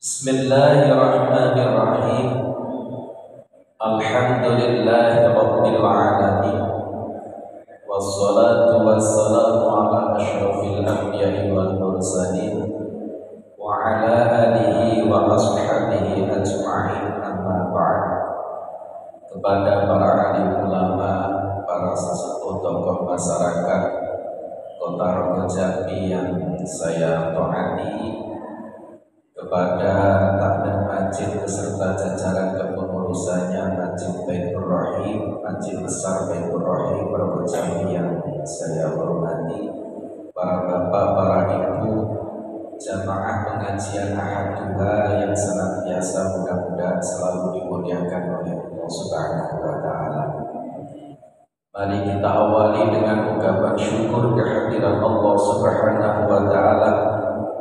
Bismillahirrahmanirrahim. Alhamdulillahi rabbil alamin. Wassalatu wassalamu ala asyrafil anbiya'i wal mursalin wa ala alihi wa ashabihi ajma'in, amma ba'd. Kepada para alim ulama, para sesepuh tokoh masyarakat Kota Rogo Jambi yang saya taati, kepada takmir masjid beserta jajaran kepengurusannya Masjid Baitur Rahim, Masjid Besar Baitur Rahim Rogo Jambi yang saya hormati, para bapak, para ibu, jamaah pengajian Ahad Duha yang senantiasa mudah-mudahan selalu dimuliakan oleh Allah Subhanahu wa Ta'ala. Mari kita awali dengan ungkapan syukur kehadiran Allah Subhanahu wa Ta'ala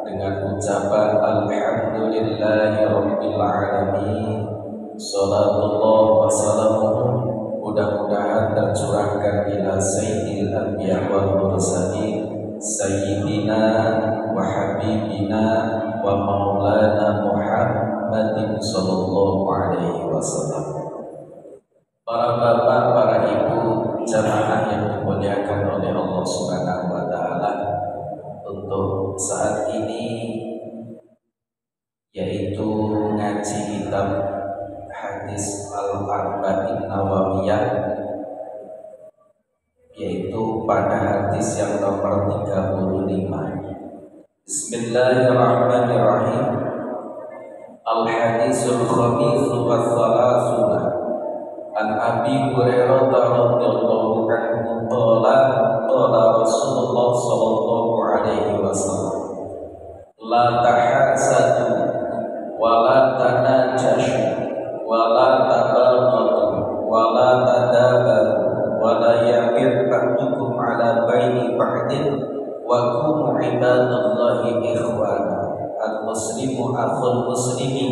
dengan ucapan alhamdulillahi rabbil alamin. Salatullah wa salamuhu mudah-mudahan tercurahkan ila sayyidil anbiya wal mursalin, sayyidina wa habibina wa maulana Muhammadin sallallahu alaihi wasallam. Para bapak, para ibu, jamaah yang dimuliakan oleh Allah Subhanahu wa Ta'ala, untuk saat ini yaitu ngaji kitab hadis Al-Arba'in Nawawiyah, yaitu pada hadis yang nomor 35. Bismillahirrahmanirrahim. Al-hadisul khamitsu was-salasuna an Abi Hurairah radhiyallahu anhu qala Rasulullah sallallahu alaihi wasallam, la tahasadu wa la tanajashu wa la tabaghadu wa la tadabaru wa la yaqir ba'dukum ala baini ba'din wa kunu ibadallahi ikhwana. Al-muslimu akhul muslimi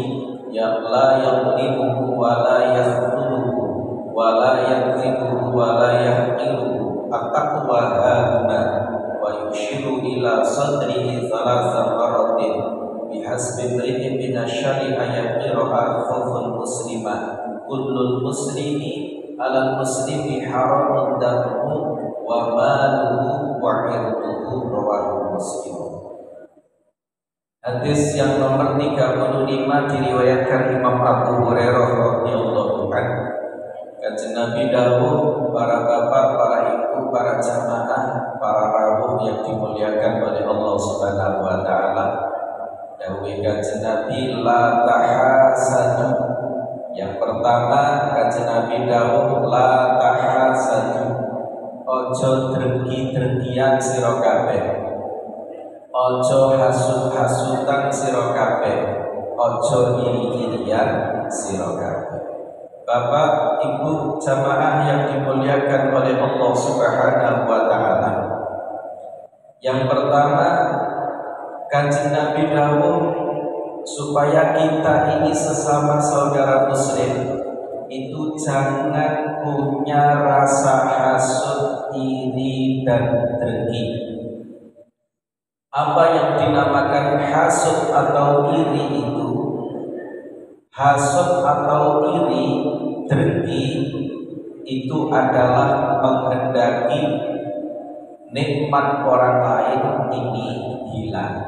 ya la yaqlimuhu wa la yakhdhuluhu wa la yakdzibuhu wa la yahqiruhu at-taqwa hahuna, wa yushiru ila sadrihi thalatha maratin bihasbi imri'in minasyari ayaqira akhaful muslima kullul muslimi ala muslimi haramun damuhu wa maluhu wa irduhu, rawahu Muslim. Hadis yang nomor 35 diriwayatkan Imam Abu Hurairah radhiyallahu anhu. Kanjeng Nabi dawuh, para bapak, para ibu, para jamaah, para rawuh yang dimuliakan oleh Allah Subhanahu wa Ta'ala, dawuh kanjeng Nabi, la tahasadu. Yang pertama, kanjeng Nabi dawuh, la tahasadu, ojo dregi-dregian sira kabeh, ojo hasud-hasutan sira kabeh, ojo iri-irian sira kabeh. Bapak, ibu, jamaah yang dimuliakan oleh Allah Subhanahu wa Ta'ala, yang pertama, kanjeng Nabi dawuh supaya kita ini sesama saudara muslim itu jangan punya rasa hasud, iri, dan dengki. Apa yang dinamakan hasud atau iri itu, hasud atau iri, dengki itu adalah menghendaki nikmat orang lain ini hilang,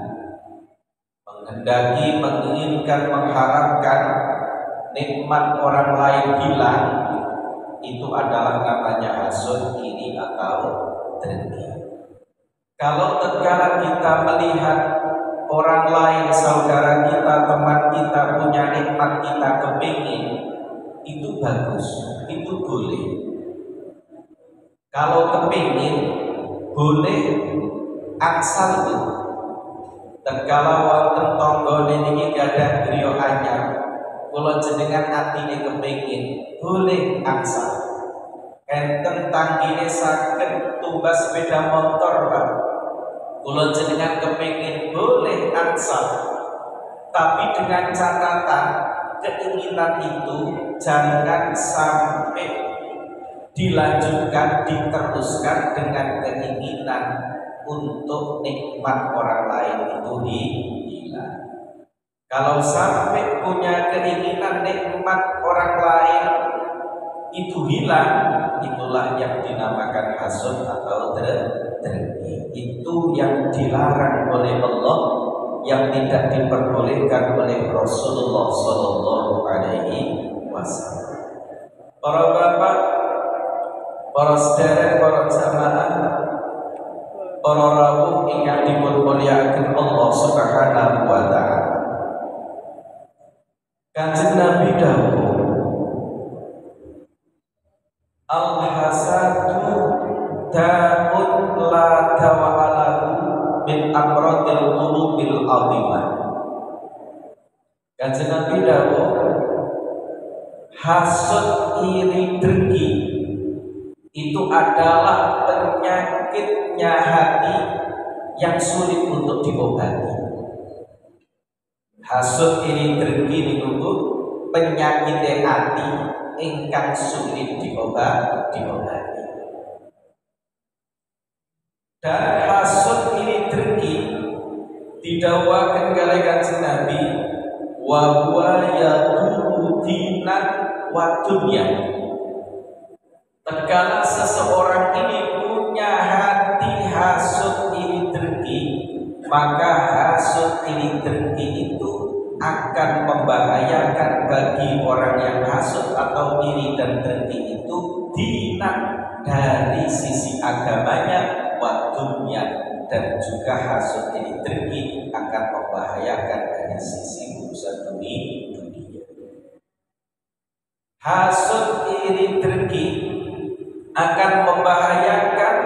menghendaki, menginginkan, mengharapkan nikmat orang lain hilang. Itu adalah namanya hasud, iri, atau dengki. Kalau tatkala kita melihat orang lain, saudara kita, teman kita punya nikmat, kita kepingin, itu bagus, itu boleh. Kalau kepingin, boleh aksal itu. Tatkala wonten tanggane niki gadah griya anyar, kula jenengan atine kepingin, boleh aksal. Enten tanggine saged tumbas sepeda motor, Pak. Kula jenengan kepingin, boleh aksal. Tapi dengan catatan, keinginan itu jangan sampai dilanjutkan, diteruskan dengan keinginan untuk nikmat orang lain itu hilang. Kalau sampai punya keinginan nikmat orang lain itu hilang, itulah yang dinamakan hasud atau dengki. Itu yang dilarang oleh Allah, yang tidak diperbolehkan oleh Rasulullah Sallallahu Alaihi Wasallam. Para bapak, para saudara, para jamaah, para rawuh ingkang dipunmulyakaken Allah Subhanahu wa taala. Kanjeng Nabi dawuh, al-hasadu da'un la dawa'alahu min amradil qulubil azimah. Kanjeng Nabi dawuh, hasud, iri, dengki itu adalah penyakitnya hati yang sulit untuk diobati. Hasud, iri, dengki niku penyakit hati ingkang sulit diobati. Dan hasud, iri, dengki didhawuhaken kalih Kanjeng Nabi, wa huwa yadullu dinan wa dunya. Tatkala seseorang ini punya hati hasud, iri, dengki, maka hasud, iri, dengki itu akan membahayakan bagi orang yang hasud atau iri dan dengki itu dinan, dari sisi agamanya, wa dunya, dan juga hasud, iri, dengki akan membahayakan dari sisi urusan dunia. Hasud, iri, dengki akan membahayakan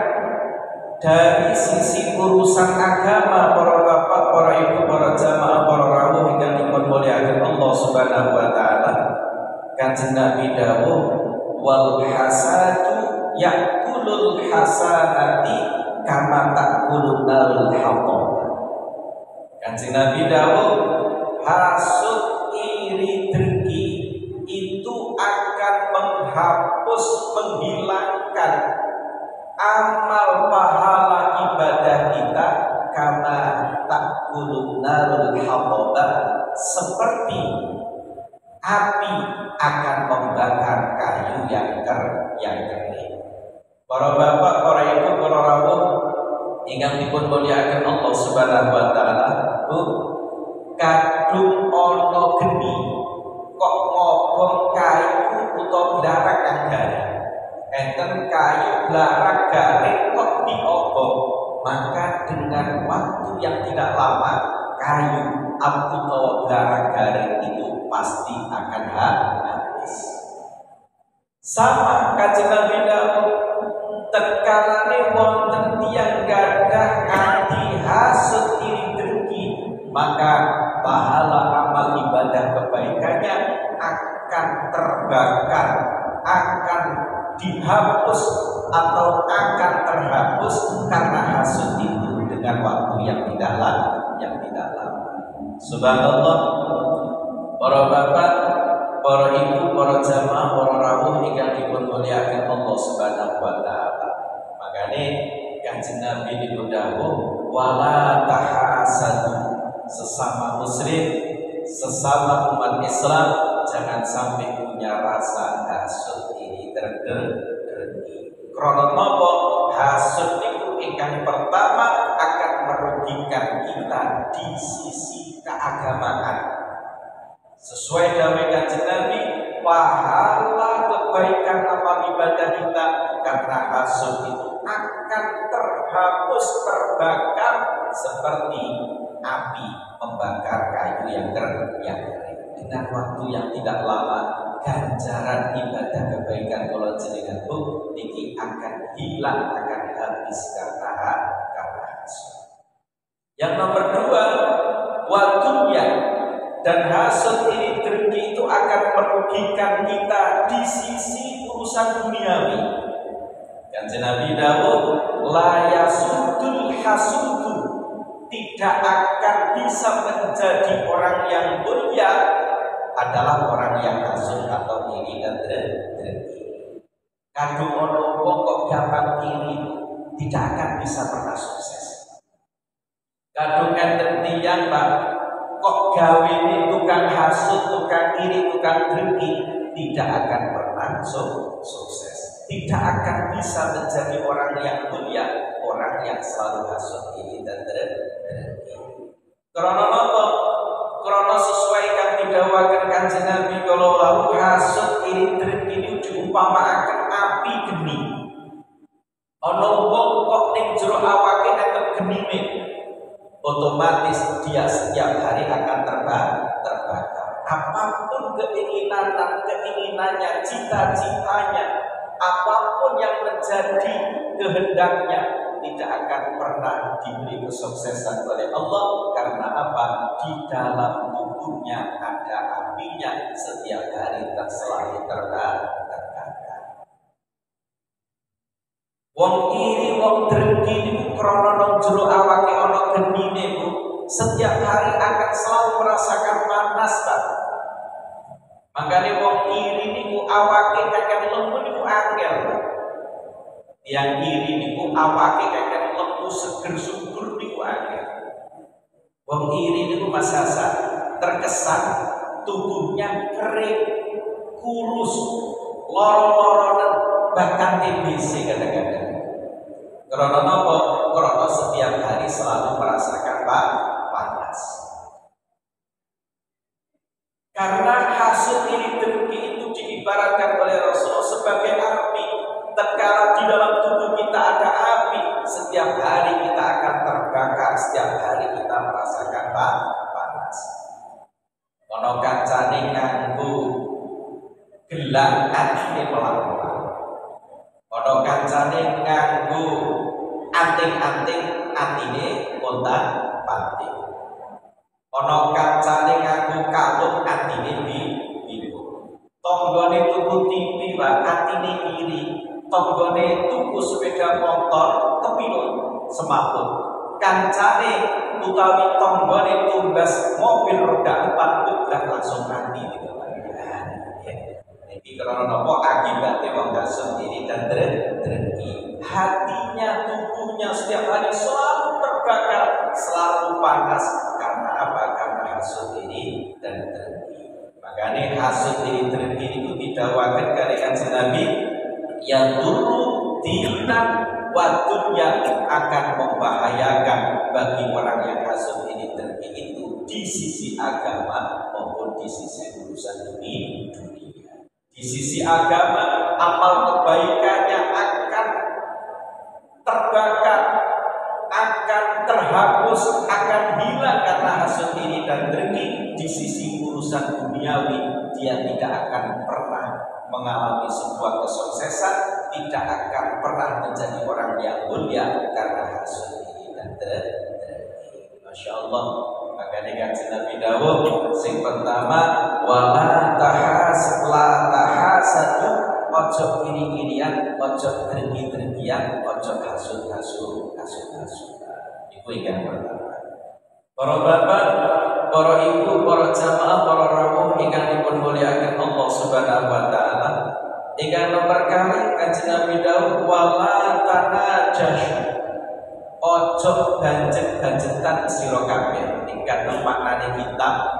dari sisi urusan agama. Para bapak, para ibu, para jamaah, para rawuh ingkang dipunmulyakaken Allah Subhanahu wa taala. Kanjeng Nabi dawuh, wal hasadu yakulul hasanati kama takulun narul hatab. Kanjeng Nabi dawuh, hasud, iri, dengki itu akan menghapus, menghilangkan amal pahala ibadah kita, kama takulun narul hatab, seperti api akan membakar kayu yang kering. Para bapak, para ibu, para rawuh ingkang dipunmulyakaken Allah Subhanahu wa taala, kadung ana geni kok ngobong kayu utawa blarak kang garing. Enten kayu blarak garing kok diobong, maka dengan waktu yang tidak lama kayu atau blarak garing itu pasti akan habis. Sama Kanjeng Nabi dawuh, tekalane wonten tiyang gadah ati hasud, iri, dengki, maka pahala amal ibadah kebaikannya akan terbakar, akan dihapus atau akan terhapus karena hasud itu dengan waktu yang tidak lama. Subhanallah. Para bapak, para ibu, para jamaah, para rawuh ingkang dipunmulyakaken Allah Subhanahu wa taala. Makane Kanjeng Nabi dawuh, wala tahasadu, sesama muslim, sesama umat Islam jangan sampai punya rasa hasud, iri, dengki. Karena napa? Hasud itu ingkang pertama akan merugikan kita di sisi keagamaan. Sesuai dawuh Kanjeng Nabi, pahala kebaikan amal ibadah kita karena hasud itu akan terhapus, terbakar seperti api membakar kayu yang kering. Dengan waktu yang tidak lama, ganjaran ibadah kebaikan kula jenengan niki akan hilang, akan habis karena hasud. Yang nomor 2, wadunya, dan hasud, iri, dengki itu akan merugikan kita di sisi urusan duniawi. Kanjeng Nabi dawuh, la yasudul hasudu, tidak akan bisa menjadi orang yang mulia adalah orang yang hasud atau iri dan dengki. Kadung ono wong kok gampang iri, tidak akan bisa pernah sukses. Kadung enten tiyang Pak kok gawe ini tukang hasut, tukang iri, tukang dengki, tidak akan pernah sukses. Tidak akan bisa menjadi orang yang mulia, orang yang selalu hasut iri dan dengki. Karena apa? Karena sesuai kang didhawuhaken Kanjeng Nabi kalau wau hasut iri dengki ini diumpamaken api geni. Ana wong kok ning jero awake enten genine, otomatis dia setiap hari akan terbakar. Apapun keinginannya, cita-citanya, apapun yang menjadi kehendaknya, tidak akan pernah diberi kesuksesan oleh Allah. Karena apa? Di dalam tubuhnya ada apinya, setiap hari selalu terbakar. Wong iri, wong drengki niku krana nang jero awake ana genine Bu, setiap hari akan selalu merasakan panas, Pak. Makanya wong iri niku awake kakek lembu niku angel. Yang iri niku awake kakek lembu seger subur niku angel. Wong iri niku masasa terkesan tubuhnya kering, kurus, loro-loronen, bahkan TBC kadang-kadang. Karena apa? Karena setiap hari selalu merasakan panas. Karena hasut iri dengki itu diibaratkan oleh Rasulullah sebagai api. Tatkala di dalam tubuh kita ada api, setiap hari kita akan terbakar, setiap hari kita merasakan panas. Ono kancane nganggo gelang atine pelan-pelan. Ono kancane nganggo anting-anting atine kontak-panting. Ono kancane nganggo kalung atine biru. Tonggone tuku TV wae atine iri. Tonggone tuku sepeda motor kepilun semaput. Kancane utawi tonggone tumbas mobil roda 4 dobrak langsung mati gitu. Jadi karena apa akibatnya wong gasut iri dan dengki, hatinya, tubuhnya setiap hari selalu terbakar, selalu panas. Karena apa? Karena hasut iri dan dengki. Makanya hasut iri dengki itu didakwakan kali Kanjeng Nabi, yang dulu dinan wa dunya, akan membahayakan bagi orang yang hasut iri dengki itu di sisi agama maupun di sisi urusan dunia. Di sisi agama, amal kebaikannya akan terbakar, akan terhapus, akan hilang karena hasut iri dan dengki. Di sisi urusan duniawi, dia tidak akan pernah mengalami sebuah kesuksesan, tidak akan pernah menjadi orang yang mulia karena hasut iri dan dengki. Masya Allah. Makanya Kanjeng Nabi dawuh sing pertama wala tahasatu, ojo iri-irian, ojo dengki-dengkian, ojo hasut-hasut. Iku yang pertama. Para bapak, para ibu, para jamaah, para rawuh ingkang dipun mulyakaken Allah Subhanahu wa taala. Ingkang nomor kali Kanjeng Nabi dawuh wala tanajashu, ojo banjet-banjetan sira kabeh. Kandung maknane kitab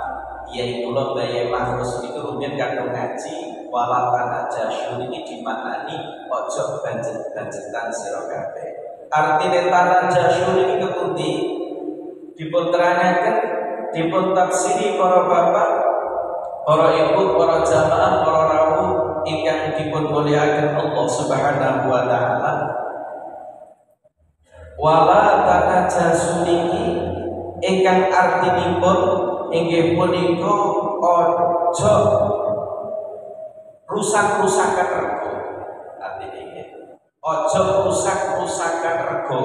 yaitu lo bayi mahfuz itu rumiyin kandung ngaji wala tanajashu ini dimaknani ojo banjet-banjetan sira kabeh. Artine tanajashu ini kepundi dipun terangaken, dipun tafsiri para bapak, para ibu, para jamaah, para rawuh ingkang dipun mulyakaken Allah Subhanahu wa taala. Wala tanajashu niki ingkang artinipun inggih punika ojo rusak-rusakan rego. Artine nggih ojo rusak-rusakan rego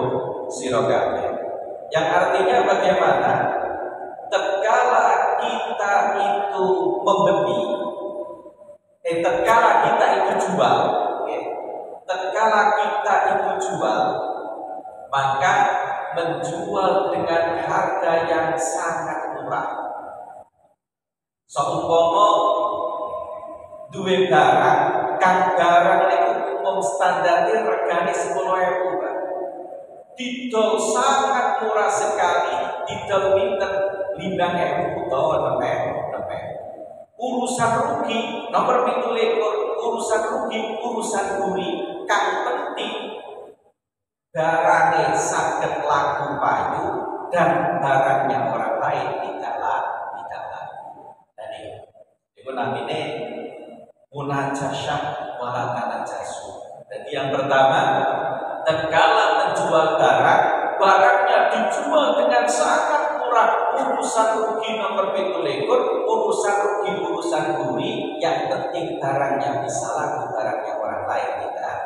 sira kabeh. Yang artinya bagaimana? Tatkala kita itu membeli, tatkala kita itu jual, tatkala kita itu jual, maka menjual dengan harga yang sangat murah. Seumpama duwe barang, kang barang niku umum standarnya regane 10.000, Pak. didol sangat murah sekali, didol pinten 5.000 utawa 6.000. Urusan rugi nomor 17, urusan rugi, urusan buri kang penting barangnya saged laku payu dan barangnya orang lain tidak laku. Jadi itu namanya munajasah wala tanajasu. Jadi yang pertama, tatkala menjual barangnya dijual dengan sangat murah, urusan rugi nomor 17, urusan rugi, urusan buri, yang penting barangnya bisa laku, barangnya orang lain tidak.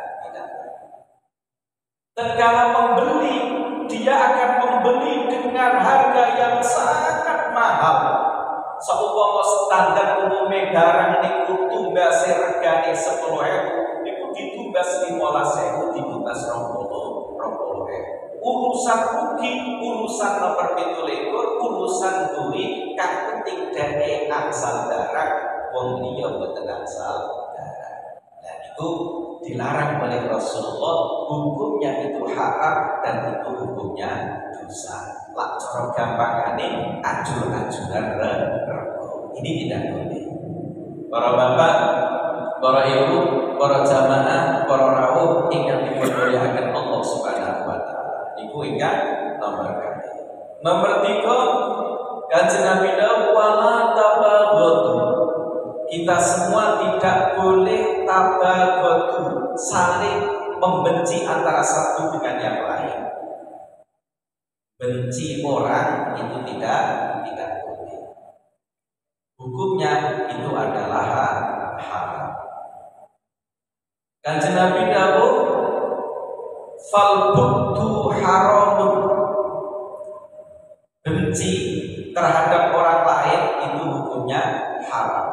Tatkala membeli, dia akan membeli dengan harga yang sangat mahal. Seumpama standar umumnya barang niku tumbas regane 10.000, niku ditumbas 15.000, ditumbas 20.000. Urusan rugi, urusan nomor 17, urusan buri, kang penting dene angsal barang, wong liya mboten angsal barang. Dan itu dilarang oleh Rasulullah, hukumnya itu haram dan itu hukumnya dosa. Lak cara gampangane ajur-ajuran rego. Ini tidak boleh. Para bapak, para ibu, para jamaah, para rawuh ingkang dimuliakan Allah Subhanahu wa taala. Niku ingkang nomor kali. Nomor 3, Kanjeng Nabi dawuh wala tabaghadu. Kita semua tidak boleh tabaghadu, saling membenci antara satu dengan yang lain. Benci orang itu tidak boleh. Hukumnya itu adalah haram. Kanjeng Nabi dawuh fal bughdu haramun. Benci terhadap orang lain itu hukumnya haram.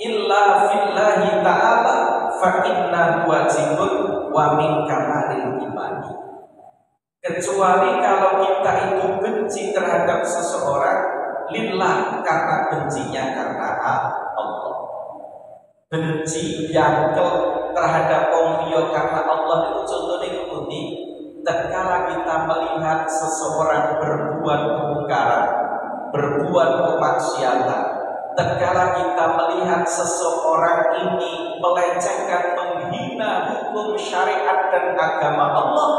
Illa fillahi ta'ala fa inna wajibun wa min kamalil imani. Kecuali kalau kita itu benci terhadap seseorang lillah, karena bencinya karena Allah. Benci biangkel terhadap wong liya karena Allah itu contohnya kepundi. Tatkala kita melihat seseorang berbuat kemungkaran, berbuat kemaksiatan, tatkala kita melihat seseorang ini melecehkan, menghina hukum syariat dan agama Allah,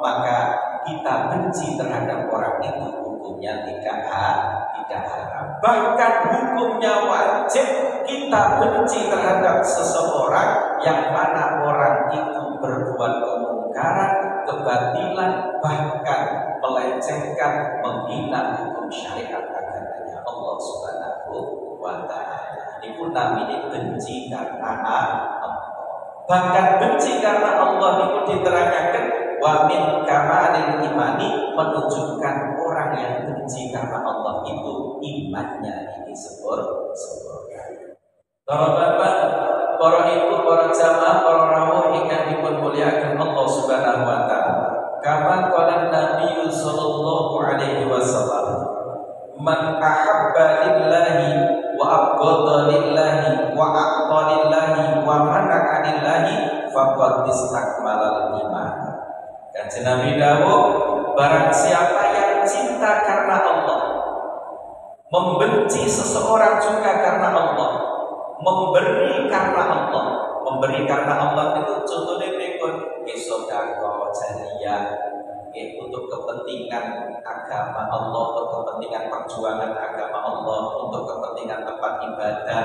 maka kita benci terhadap orang itu, hukumnya tidak haram. Bahkan hukumnya wajib kita benci terhadap seseorang yang mana orang itu berbuat kemungkaran, kebatilan, bahkan melecehkan, menghina hukum syariat agamanya Allah Subhanahu wa ta'ala. Ini pun namanya benci karena Allah. Bahkan benci karena Allah itu diterangkan wa min kamalil imani, menunjukkan orang yang benci karena Allah itu imannya ini sempurna. Para bapak, para ibu, para jamaah, para rawuh ingkang dipunmulyakaken Allah Subhanahu wa taala. Kama qala Nabi sallallahu alaihi wasallam, man ahabba lillahi wa abghadha lillahi wa a'ta lillahi wa manaka lillahi faqad istakmalal iman. Kanjeng Nabi dawuh, barang siapa yang cinta karena Allah, membenci seseorang juga karena Allah, memberi karena Allah. Memberi karena Allah itu contohnya berikut, sedekah jariyah, untuk kepentingan agama Allah, untuk kepentingan perjuangan agama Allah, untuk kepentingan tempat ibadah,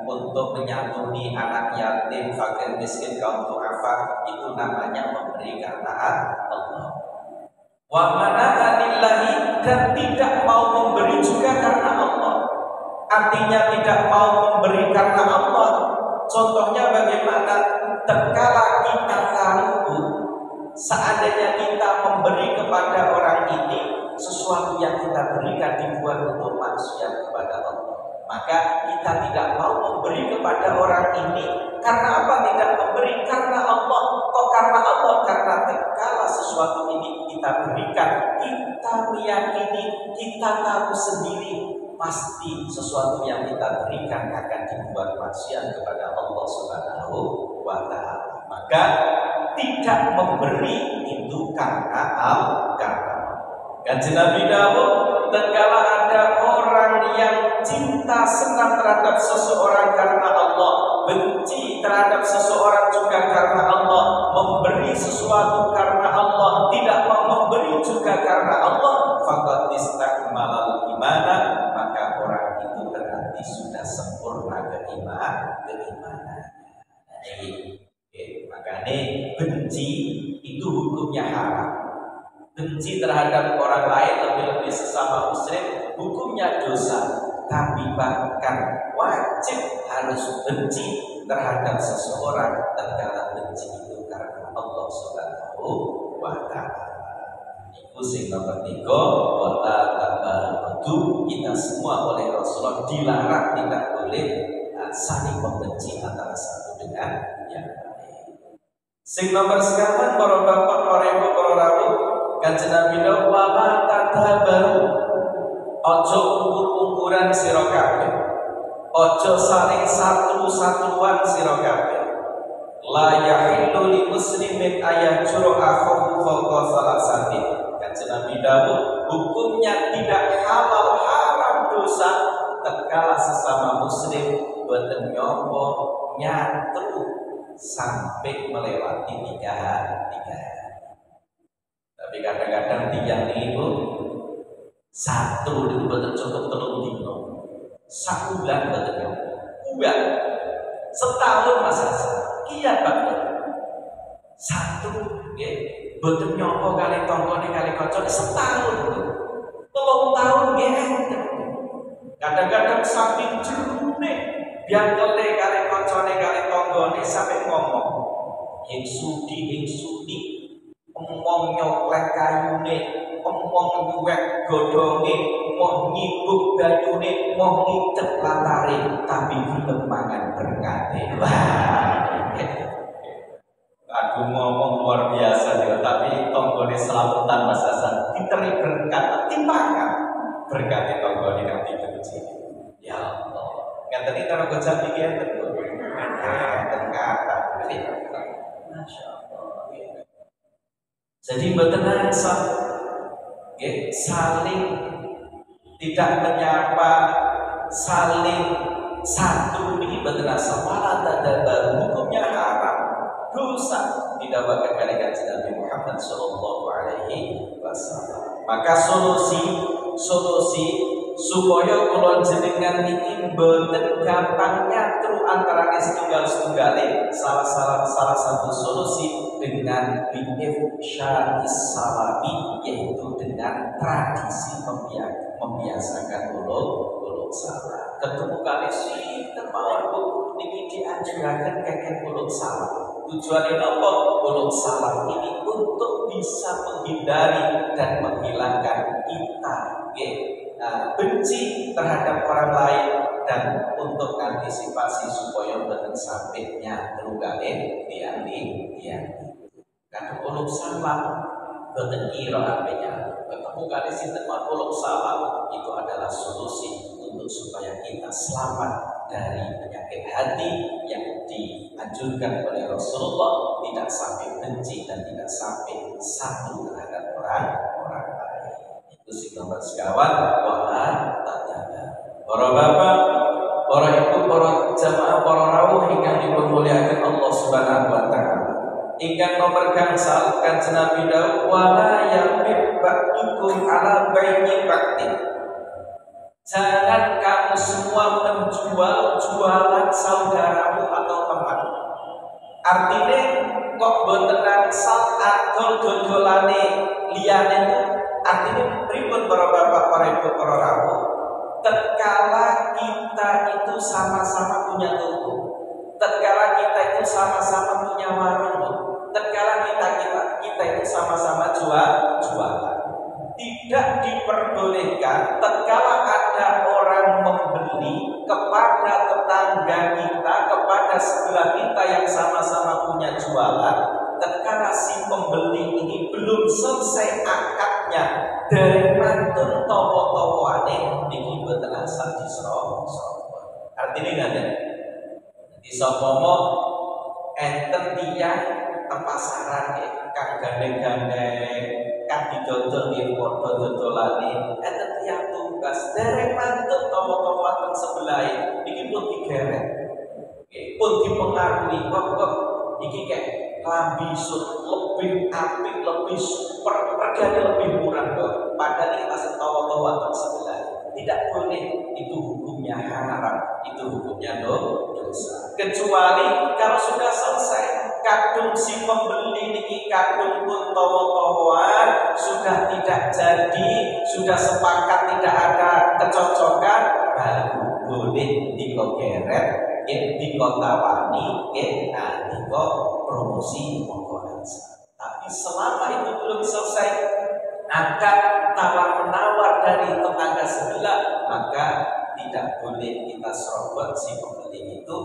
untuk menyantuni anak yatim, fakir miskin, kaum du'afa, itu namanya memberi karena Allah. Wa manaka lillahi, dan tidak mau memberi juga karena Allah. Artinya tidak mau memberi karena Allah. Contohnya bagaimana? Tatkala kita tahu seandainya kita memberi kepada orang ini, sesuatu yang kita berikan dibuat untuk maksiat kepada Allah, maka kita tidak mau memberi kepada orang ini. Karena apa tidak memberi? Karena Allah. Kok karena Allah? Karena tatkala sesuatu ini kita berikan, kita meyakini, kita tahu sendiri pasti sesuatu yang kita berikan akan dibuat maksiat kepada Allah Subhanahu wa ta'ala. Maka tidak memberi itu karena karena. Kanjeng Nabi dawuh, tatkala ada orang yang cinta senang terhadap seseorang karena Allah, benci terhadap seseorang juga karena Allah, memberi sesuatu karena Allah, tidak mau memberi juga karena Allah, faqad istakmalal imana, maka orang itu berarti sudah sempurna keimanan. Makanya benci itu hukumnya haram. Benci terhadap orang lain, lebih-lebih sesama muslim, hukumnya dosa. Tapi bahkan wajib harus benci terhadap seseorang tatkala benci itu karena Allah Subhanahu wa taala. Iku sing nomor 3, wala tabaghadu, kita semua oleh Rasulullah dilarang tidak boleh saling membenci antara satu dengan yang lain. Sing nomor sekawan para bapak, para ibu, para rawuh, Kanjeng Nabi wala tadabaru, ojo ukur-ukuran sira kabeh, ojo saling satu-satuan sira kabeh. La yahillu li muslimin ayajura akhahu fawqa salasatin. Kanjeng Nabi dawuh, hukumnya tidak halal, haram, dosa tatkala sesama muslim boten nyoba nyatu sampai melewati tiga hari. Tapi kadang-kadang tiang itu satu itu betul cukup telung dino, sakulan betul enggak, setahun masa kian banget satu, ya betul nyopo kali tongkone kali kocok setahun, telung tahun ya. Kadang-kadang saking jerune biang kele kali kocone kali tonggone sampai ngomong, yang sudi ngomong nyoklek kayune, ngomong nyuwek godhonge, mau nyibuk banyune, mau ngicep latare, tapi gelem mangan berkate. Wah, aku ngomong luar biasa juga, tapi tonggone selamatan Mas Hasan diteri berkat, dimakan berkate tonggone kang dibenci. Ya Allah, ngeten iki karo gojak iki enten lho. Enten kata. Masya Allah. Jadi mboten saling tidak menyapa, saling satu ini mboten asa, wala tadabaru, hukumnya haram, dosa, didakwakan oleh Kanjeng Nabi Muhammad sallallahu alaihi wasallam. Maka solusi supaya kula jenengan iki mboten gampang nyatru antara setunggal-setunggale, salah satu solusi dengan bi'ifsya'is salami, yaitu dengan tradisi membiasakan ulug salam. Ketemu kali sinten mawon Bu niki dianjuraken kengken ulug salam. Tujuannya apa? Ulug salam ini untuk bisa menghindari dan menghilangkan kita benci terhadap orang lain, dan untuk antisipasi supaya boten sampai nyatru kali tiang. Kadang ulug salam boten kira artinya ketemu kali sinten ulug salam itu adalah solusi untuk supaya kita selamat dari penyakit hati yang dianjurkan oleh Rasulullah, tidak sampai benci dan tidak sampai satu terhadap orang lain. Itu sih nomor sekawan, wala tadaba. Para bapak, para ibu, para jamaah, para rawuh ingkang dimulyakaken Allah Subhanahu wa taala. Ingkang nomor gangsal Kanjeng Nabi dawuh, wala yabib ba'dukum ala baini ba'din. Jangan kamu semua jualan saudaramu atau teman. Artinya kok boten angsal adol-dodolane liyane. Artinya pripun para bapak, para ibu, para rawuh, tatkala kita itu sama-sama punya toko, tatkala kita itu sama-sama punya warung, tatkala kita itu sama-sama jualan, tidak diperbolehkan tatkala ada orang membeli kepada tetangga kita, kepada sebelah kita yang sama-sama punya jualan, tatkala si pembeli ini belum selesai akadnya dari mantun towo-towoane niki boten asal disro-sro. Artinya ngaten. Disopomo enten tiyang tempasaran ya, kang gandeng-gandeng, kang didodol di foto-dodolane, enten tiyang tugas dereng mantep tomo-tomo teng sebelah iki pun digeret. Pun dipengaruhi kok iki kayak lambi lebih apik, lebih regane lebih murah kok. Padahal kita setawa-tawa teng sebelah. Tidak boleh, itu hukumnya haram, itu hukumnya dosa. Kecuali kalau sudah selesai, kadung si pembeli niki kadung pun towo-towoan sudah tidak jadi, sudah sepakat tidak ada kecocokan, baru boleh dikogeret, dikotawani, diko promosi monggo aja. Tapi selama itu belum selesai, akan tawar-menawar dari tetangga sebelah, maka tidak boleh kita serobot si pembeli itu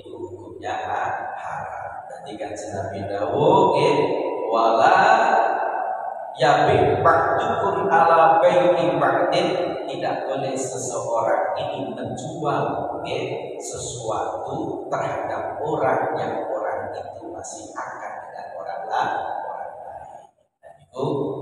hukumnya haram. Tadi kan Nabi Dawud wala yabi ba'dukum ala bai'i ba'din, tidak boleh seseorang ini menjual sesuatu terhadap orang yang orang itu masih akan dengan orang lain.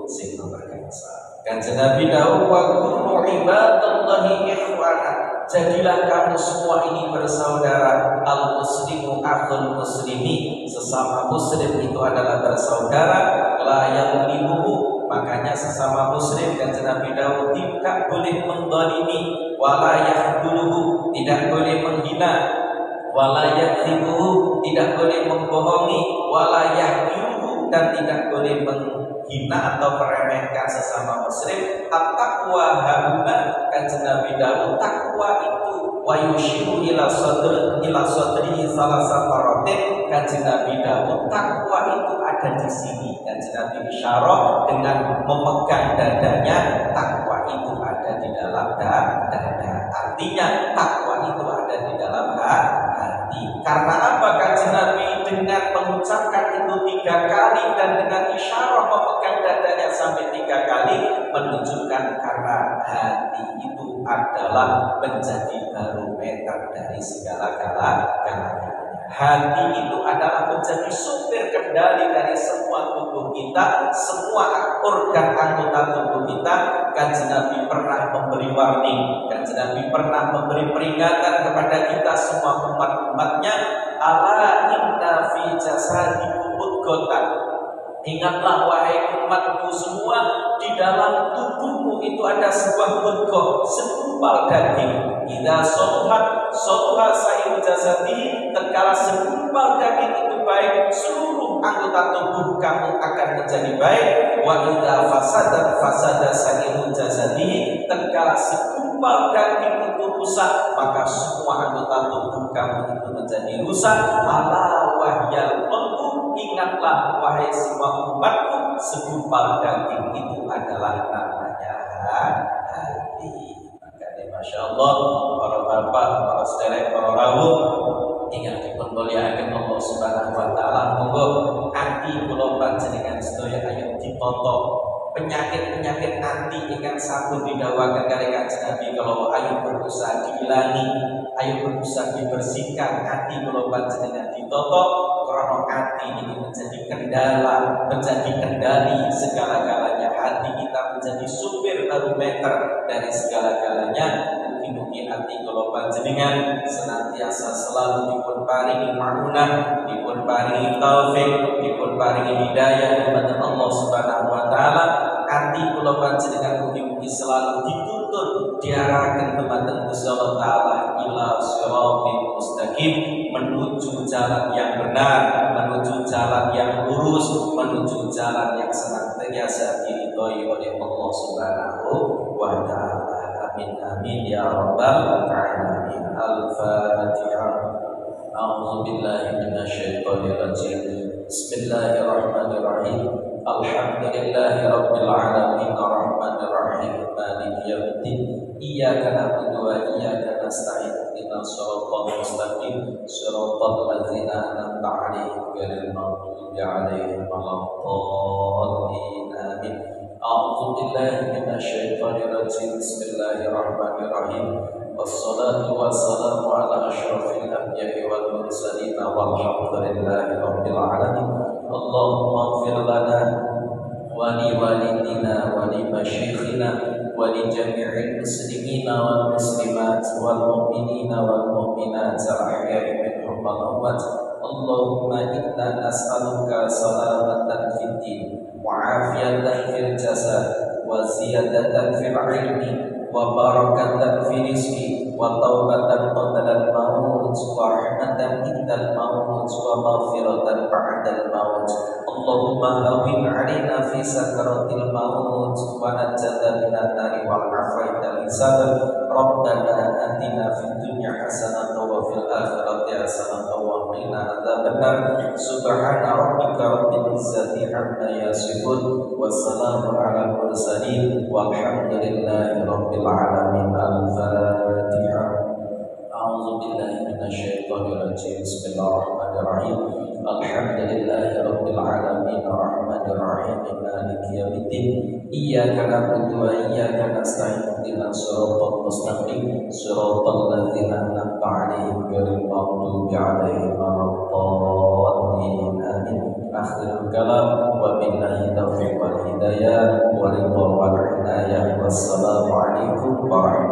Sing nomor ketiga. Kanjeng Nabi dawuh wa kunu ibadallahi ikhwana. Jadilah kamu semua ini bersaudara. Al muslimu akhul muslimi. Sesama muslim itu adalah bersaudara. La yadlimuhu. Makanya sesama muslim kanjeng Nabi dawuh tidak boleh mendolimi, wala yahduluhu, tidak boleh menghina, wala yakdzibuhu, tidak boleh membohongi, wala yahdiruhu, dan tidak boleh hina atau meremehkan sesama muslim. At-taqwa hauna, kanjeng Nabi dawuh takwa itu wa yushiru ila sadri salasa maratin, kanjeng Nabi dawuh takwa itu ada di sini. Kanjeng Nabi isyarah dengan memegang dadanya, takwa itu ada di dalam dada. Artinya takwa itu ada di dalam hati. Karena apa? Kanjeng Nabi dengan mengucapkan itu 3 kali dan dengan isyarah memegang dadanya sampai 3 kali menunjukkan karena hati itu adalah menjadi barometer dari segala galanya. Hati itu adalah menjadi supir kendali dari semua tubuh kita, semua organ anggota tubuh kita. Kanjeng Nabi pernah memberi warning, kanjeng Nabi pernah memberi peringatan kepada kita semua umat-umatnya, ala inna fi jasadikum mudghatan. Ingatlah wahai umatku semua, di dalam tubuhmu itu ada sebuah mudghah, segumpal daging. Idza sohat sa'ir jasadi, tatkala segumpal daging itu baik, seluruh anggota tubuh kamu akan menjadi baik. Wa idza fasada sa'ir jasadi, tatkala segumpal daging itu rusak, maka semua anggota tubuh kamu itu menjadi rusak. Ala wahyal qalbu, ingatlah wahai semua umatku, segumpal daging itu adalah namanya hati. Makanya Masya Allah, para bapak, para saudara, para rawuh, ingat dipun mulyakaken Allah Subhanahu wa taala. Monggo ati kula panjenengan sedaya ayo ditoto penyakit-penyakit anti ingkang sampun didhawuhaken kali Kanjeng Nabi, kalau ayo berusaha dihilangi, ayo berusaha dibersihkan. Ati kula panjenengan ditoto karena hati ini menjadi kendala, menjadi kendali segala-galanya. Hati kita menjadi supir barometer dari segala-galanya. Mugi-mugi hati kula panjenengan senantiasa selalu dipun paringi ma'unah, dipun paringi taufik, dipun paringi hidayah kepada Allah Subhanahu wa taala. Hati kula panjenengan mugi-mugi selalu dituntun diarahkan dumateng Gusti Allah taala ila siratal mustaqim, menuju jalan yang benar, menuju jalan yang lurus, menuju jalan yang senantiasa diridhoi oleh Allah Subhanahu wa taala. Amin amin ya rabbal alamin. Al-Fatihah. A'udzu billahi minasyaitonir rajim. Bismillahirrahmanirrahim. Alhamdulillahi rabbil alamin arrahmanir rahim maliki yaumiddin. Iyyaka na'budu wa iyyaka nasta'in. Ihdinas siratal mustaqim. Siratal ladzina an'amta 'alaihim ghairil maghdubi 'alaihim waladdallin. Amin. A'udzu billahi minasyaitonir rajim. Bismillahirrahmanirrahim. Wassalatu wassalamu ala asyrafil anbiya'i wal mursalin walhamdulillahi rabbil alamin. Allahumma ighfir lana wa li walidina wa li masyayikhina wa li jami'il muslimina wal muslimat wal mu'minina wal mu'minat al-ahya'i minhum wal amwat. Allahumma inna nas'aluka salamatan fid din وعافية في الجسد وزيادة في العلم وبركة في الرزق وتوبة قبل الموت ورحمة عند الموت ومغفرة بعد الموت. اللهم هون علينا في سكرات الموت ونجنا من النار والعافية لسبب. ربنا آتنا في الدنيا حسنة وفي الآخرة حسنة وقنا عذاب النار. سبحان ربك رب العزة عما يصفون والسلام على المرسلين والحمد لله رب العالمين. الفاتحة. أعوذ بالله من الشيطان الرجيم. بسم الله الرحمن الرحيم. الحمد لله رب العالمين الرحمن الرحيم مالك يوم الدين. إياك نعبد وإياك نستعين اهدنا الصراط المستقيم صراط الذين أنعمت عليهم غير المغضوب عليهم ولا الضالين آمين. آخر الكلام وبالله التوفيق والهداية والرضا والعناية والسلام عليكم ورحمة الله